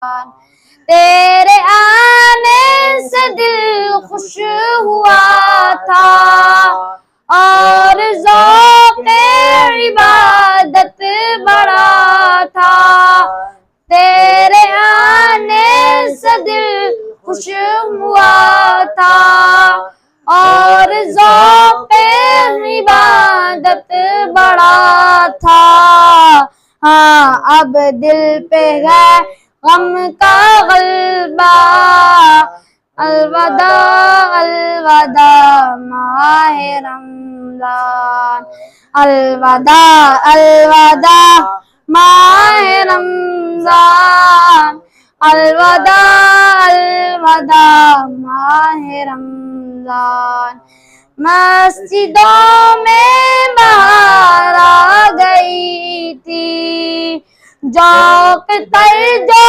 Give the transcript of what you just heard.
तेरे आने से दिल खुश हुआ था और ज़ौक़-ए इबादत बढ़ा था। तेरे आने से दिल खुश हुआ था और ज़ौक़-ए इबादत बढ़ा था। हाँ अब दिल पे है गम का गलबा, अलविदा अलविदा माहे रमज़ान, अलविदा अलविदा माहे रमज़ान, अलविदा अलविदा माहे रमज़ान। मस्जिदों में बहार आ गई थी, ज़ौक़ तर जो